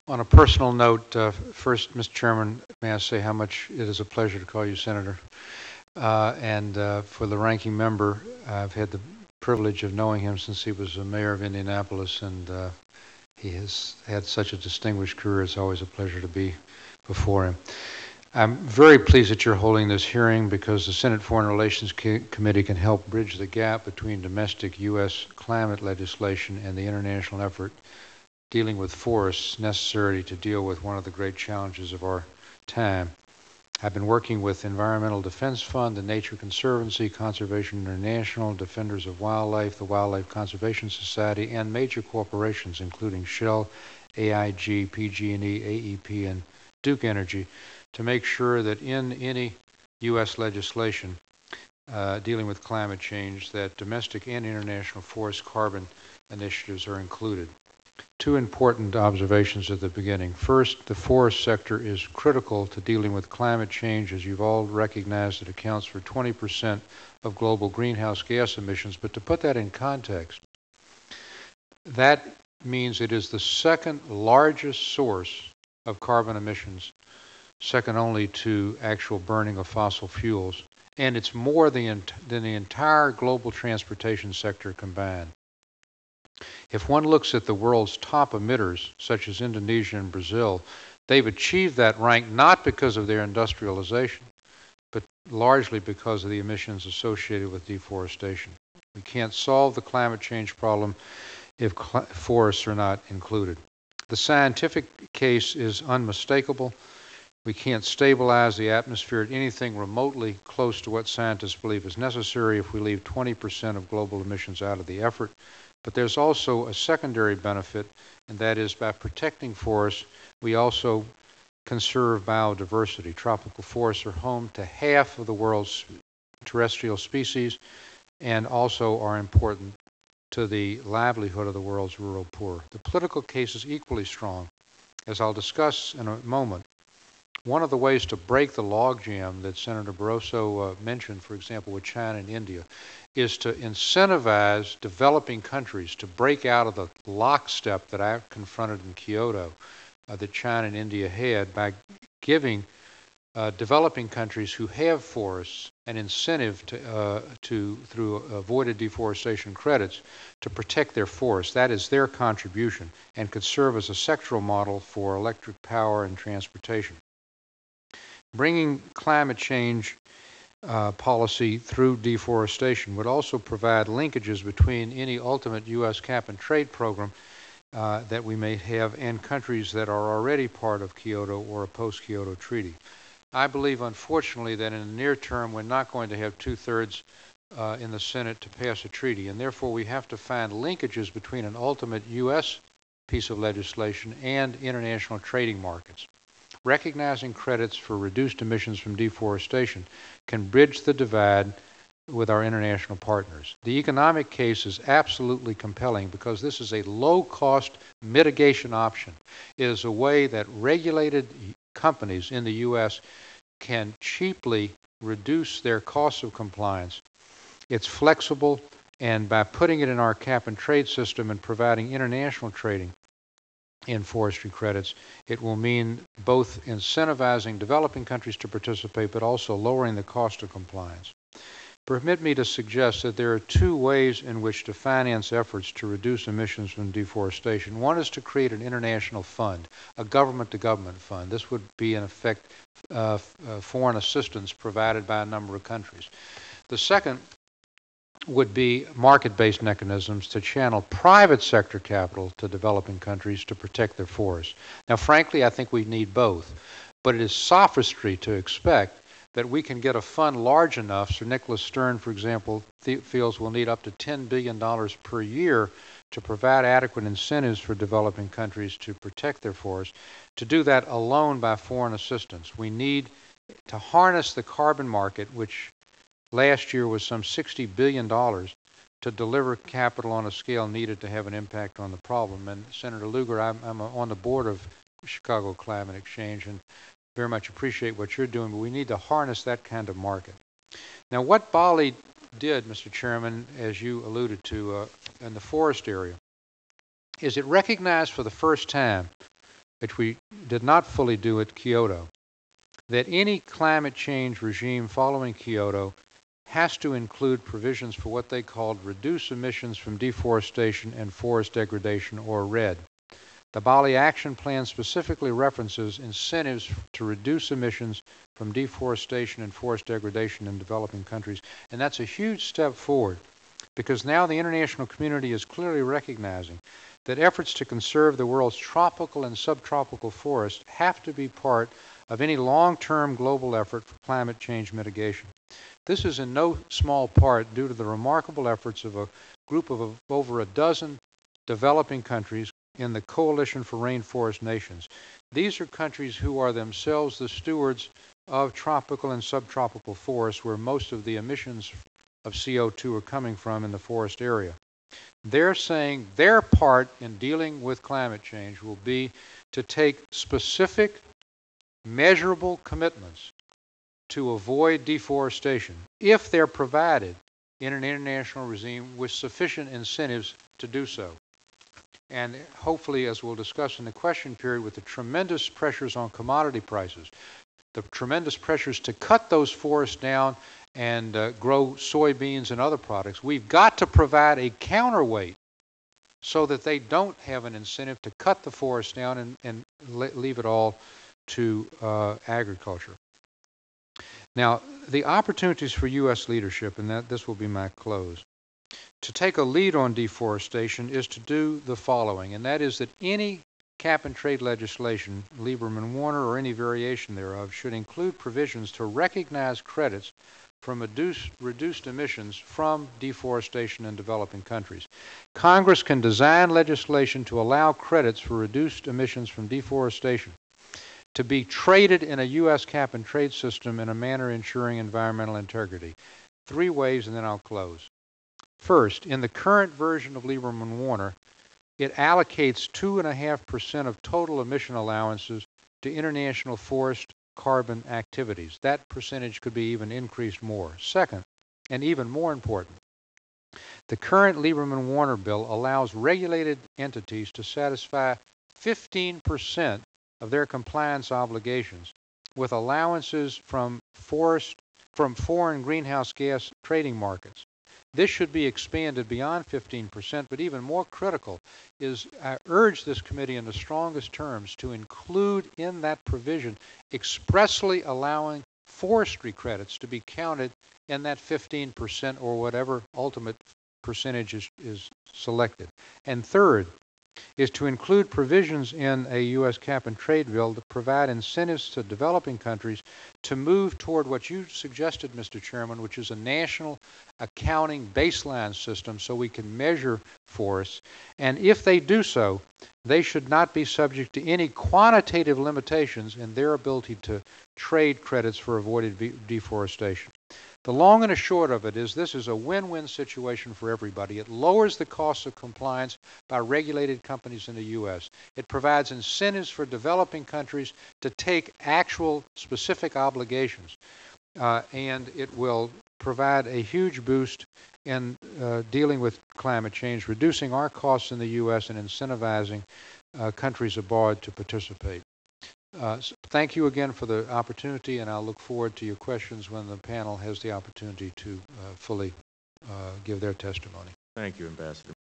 On a personal note, first, Mr. Chairman, may I say how much it is a pleasure to call you Senator. And for the ranking member, I've had the privilege of knowing him since he was the mayor of Indianapolis, and he has had such a distinguished career. It's always a pleasure to be before him. I'm very pleased that you're holding this hearing because the Senate Foreign Relations Committee can help bridge the gap between domestic U.S. climate legislation and the international effort dealing with forests necessary to deal with one of the great challenges of our time. I've been working with Environmental Defense Fund, the Nature Conservancy, Conservation International, Defenders of Wildlife, the Wildlife Conservation Society, and major corporations including Shell, AIG, PG&E, AEP, and Duke Energy to make sure that in any U.S. legislation dealing with climate change that domestic and international forest carbon initiatives are included. Two important observations at the beginning. First, the forest sector is critical to dealing with climate change. As you've all recognized, it accounts for 20% of global greenhouse gas emissions. But to put that in context, that means it is the second largest source of carbon emissions, second only to actual burning of fossil fuels. And it's more than the entire global transportation sector combined. If one looks at the world's top emitters, such as Indonesia and Brazil, they've achieved that rank not because of their industrialization, but largely because of the emissions associated with deforestation. We can't solve the climate change problem if forests are not included. The scientific case is unmistakable. We can't stabilize the atmosphere at anything remotely close to what scientists believe is necessary if we leave 20% of global emissions out of the effort. But there's also a secondary benefit, and that is by protecting forests, we also conserve biodiversity. Tropical forests are home to half of the world's terrestrial species and also are important to the livelihood of the world's rural poor. The political case is equally strong. As I'll discuss in a moment, one of the ways to break the logjam that Senator Barroso mentioned, for example, with China and India, is to incentivize developing countries to break out of the lockstep that I confronted in Kyoto that China and India had by giving developing countries who have forests an incentive through avoided deforestation credits to protect their forests. That is their contribution and could serve as a sectoral model for electric power and transportation. Bringing climate change policy through deforestation would also provide linkages between any ultimate U.S. cap-and-trade program that we may have and countries that are already part of Kyoto or a post-Kyoto treaty. I believe, unfortunately, that in the near term we're not going to have two-thirds in the Senate to pass a treaty, and therefore we have to find linkages between an ultimate U.S. piece of legislation and international trading markets. Recognizing credits for reduced emissions from deforestation can bridge the divide with our international partners. The economic case is absolutely compelling because this is a low-cost mitigation option. It is a way that regulated companies in the U.S. can cheaply reduce their costs of compliance. It's flexible, and by putting it in our cap-and-trade system and providing international trading in forestry credits, it will mean both incentivizing developing countries to participate, but also lowering the cost of compliance. Permit me to suggest that there are two ways in which to finance efforts to reduce emissions from deforestation. One is to create an international fund, a government-to-government fund. This would be, in effect, foreign assistance provided by a number of countries. The second would be market-based mechanisms to channel private sector capital to developing countries to protect their forests. Now, frankly, I think we need both, but it is sophistry to expect that we can get a fund large enough. Sir Nicholas Stern, for example, feels we'll need up to $10 billion per year to provide adequate incentives for developing countries to protect their forests. To do that alone by foreign assistance, we need to harness the carbon market, which last year was some $60 billion, to deliver capital on a scale needed to have an impact on the problem. And Senator Lugar, I'm on the board of Chicago Climate Exchange and very much appreciate what you're doing, but we need to harness that kind of market. Now, what Bali did, Mr. Chairman, as you alluded to in the forest area, is it recognized for the first time which we did not fully do at Kyoto, that any climate change regime following Kyoto has to include provisions for what they called reduce emissions from deforestation and forest degradation, or RED. The Bali Action Plan specifically references incentives to reduce emissions from deforestation and forest degradation in developing countries, and that's a huge step forward because now the international community is clearly recognizing that efforts to conserve the world's tropical and subtropical forests have to be part of any long-term global effort for climate change mitigation. This is in no small part due to the remarkable efforts of a group of over a dozen developing countries in the Coalition for Rainforest Nations. These are countries who are themselves the stewards of tropical and subtropical forests, where most of the emissions of CO2 are coming from in the forest area. They're saying their part in dealing with climate change will be to take specific, measurable commitments to avoid deforestation if they're provided in an international regime with sufficient incentives to do so. And hopefully, as we'll discuss in the question period, with the tremendous pressures on commodity prices, the tremendous pressures to cut those forests down and grow soybeans and other products, we've got to provide a counterweight so that they don't have an incentive to cut the forest down and leave it all to agriculture. Now, the opportunities for U.S. leadership, and this will be my close, to take a lead on deforestation is to do the following, and that is that any cap-and-trade legislation, Lieberman-Warner or any variation thereof, should include provisions to recognize credits from reduced emissions from deforestation in developing countries. Congress can design legislation to allow credits for reduced emissions from deforestation to be traded in a U.S. cap-and-trade system in a manner ensuring environmental integrity. 3 ways, and then I'll close. First, in the current version of Lieberman-Warner, it allocates 2.5% of total emission allowances to international forest carbon activities. That percentage could be even increased more. Second, and even more important, the current Lieberman-Warner bill allows regulated entities to satisfy 15% of their compliance obligations with allowances from foreign greenhouse gas trading markets. This should be expanded beyond 15%, but even more critical is I urge this committee in the strongest terms to include in that provision expressly allowing forestry credits to be counted in that 15% or whatever ultimate percentage is selected. And third is to include provisions in a U.S. cap-and-trade bill that provide incentives to developing countries to move toward what you suggested, Mr. Chairman, which is a national accounting baseline system so we can measure forests. And if they do so, they should not be subject to any quantitative limitations in their ability to trade credits for avoided deforestation. The long and the short of it is this is a win-win situation for everybody. It lowers the cost of compliance by regulated companies in the U.S. It provides incentives for developing countries to take actual specific obligations. And it will provide a huge boost in dealing with climate change, reducing our costs in the U.S. and incentivizing countries abroad to participate. Thank you again for the opportunity, and I'll look forward to your questions when the panel has the opportunity to fully give their testimony. Thank you, Ambassador.